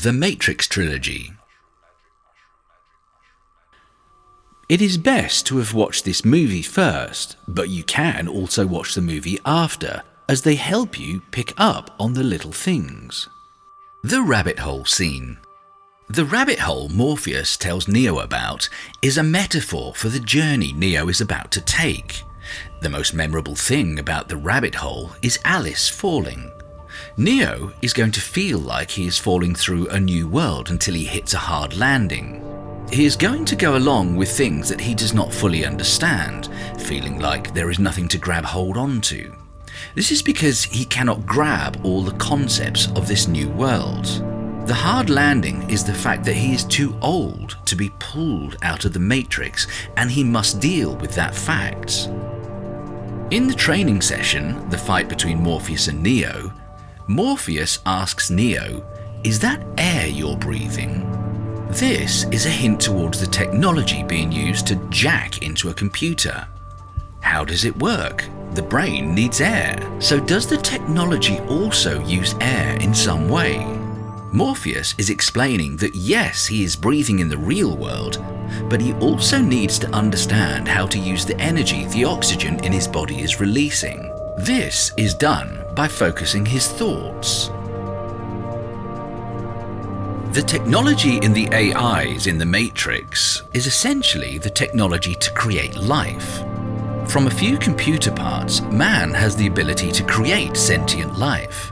The Matrix Trilogy. It is best to have watched this movie first, but you can also watch the movie after, as they help you pick up on the little things. The rabbit hole scene. The rabbit hole Morpheus tells Neo about is a metaphor for the journey Neo is about to take. The most memorable thing about the rabbit hole is Alice falling. Neo is going to feel like he is falling through a new world until he hits a hard landing. He is going to go along with things that he does not fully understand, feeling like there is nothing to grab hold onto. This is because he cannot grab all the concepts of this new world. The hard landing is the fact that he is too old to be pulled out of the Matrix, and he must deal with that fact. In the training session, the fight between Morpheus and Neo, Morpheus asks Neo, "Is that air you're breathing?" This is a hint towards the technology being used to jack into a computer. How does it work? The brain needs air, so does the technology also use air in some way? Morpheus is explaining that yes, he is breathing in the real world, but he also needs to understand how to use the energy the oxygen in his body is releasing. This is done by focusing his thoughts. The technology in the AIs in the Matrix is essentially the technology to create life. From a few computer parts, man has the ability to create sentient life.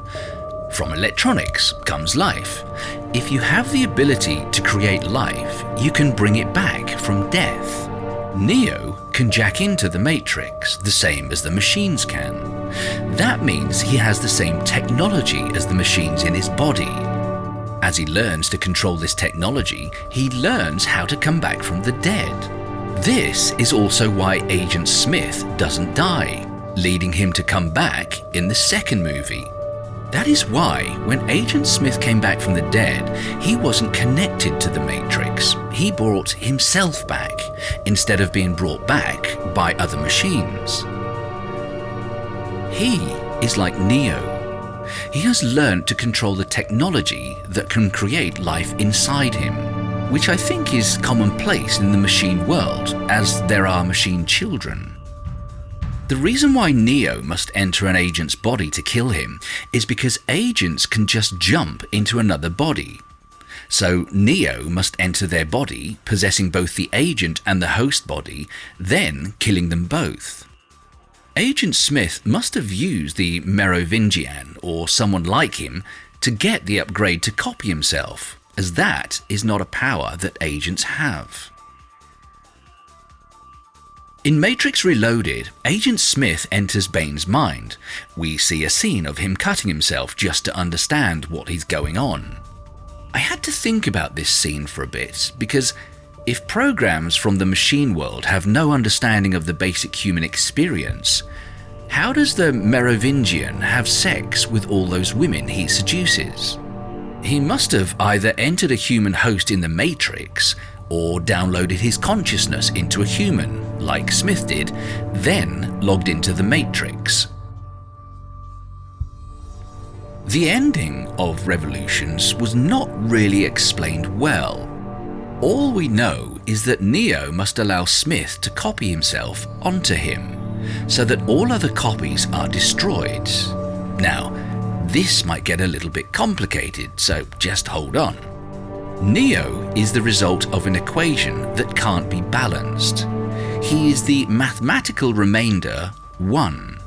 From electronics comes life. If you have the ability to create life, you can bring it back from death. Neo can jack into the Matrix, the same as the machines can. That means he has the same technology as the machines in his body. As he learns to control this technology, he learns how to come back from the dead. This is also why Agent Smith doesn't die, leading him to come back in the second movie. That is why, when Agent Smith came back from the dead, he wasn't connected to the Matrix. He brought himself back, instead of being brought back by other machines. He is like Neo. He has learned to control the technology that can create life inside him, which I think is commonplace in the machine world, as there are machine children. The reason why Neo must enter an agent's body to kill him is because agents can just jump into another body. So Neo must enter their body, possessing both the agent and the host body, then killing them both. Agent Smith must have used the Merovingian or someone like him to get the upgrade to copy himself, as that is not a power that agents have. In Matrix Reloaded, Agent Smith enters Bane's mind. We see a scene of him cutting himself just to understand what is going on. I had to think about this scene for a bit, because if programs from the machine world have no understanding of the basic human experience, how does the Merovingian have sex with all those women he seduces? He must have either entered a human host in the Matrix, or downloaded his consciousness into a human, like Smith did, then logged into the Matrix. The ending of Revolutions was not really explained well. All we know is that Neo must allow Smith to copy himself onto him, so that all other copies are destroyed. Now, this might get a little bit complicated, so just hold on. Neo is the result of an equation that can't be balanced. He is the mathematical remainder 1.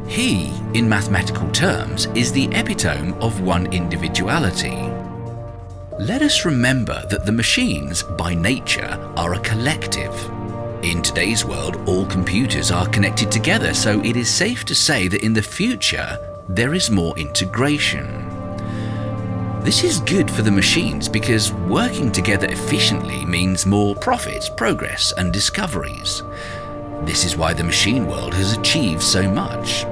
He, in mathematical terms, is the epitome of one individuality. Let us remember that the machines, by nature, are a collective. In today's world, all computers are connected together, so it is safe to say that in the future, there is more integration. This is good for the machines because working together efficiently means more profits, progress, and discoveries. This is why the machine world has achieved so much.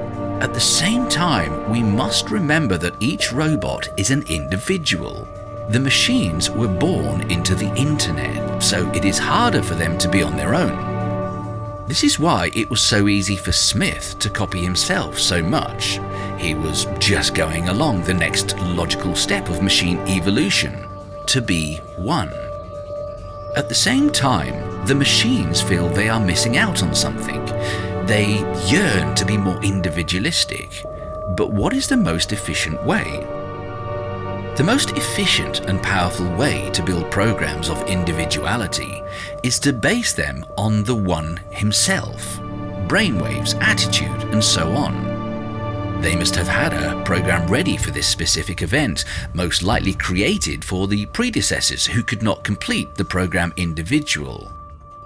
At the same time, we must remember that each robot is an individual. The machines were born into the internet, so it is harder for them to be on their own. This is why it was so easy for Smith to copy himself so much. He was just going along the next logical step of machine evolution, to be one. At the same time, the machines feel they are missing out on something. They yearn to be more individualistic. But what is the most efficient way? The most efficient and powerful way to build programs of individuality is to base them on the one himself, brainwaves, attitude, and so on. They must have had a program ready for this specific event, most likely created for the predecessors who could not complete the program individual.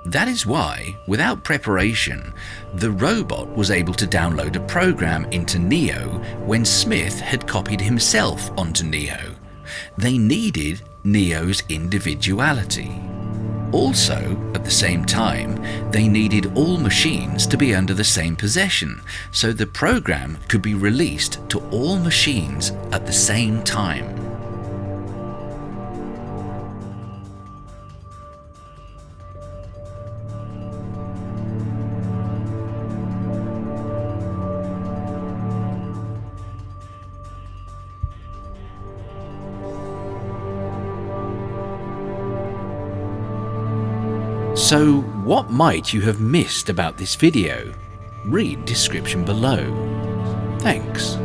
That is why, without preparation, the robot was able to download a program into Neo when Smith had copied himself onto Neo. They needed Neo's individuality. Also, at the same time, they needed all machines to be under the same possession, so the program could be released to all machines at the same time. So, what might you have missed about this video? Read description below. Thanks.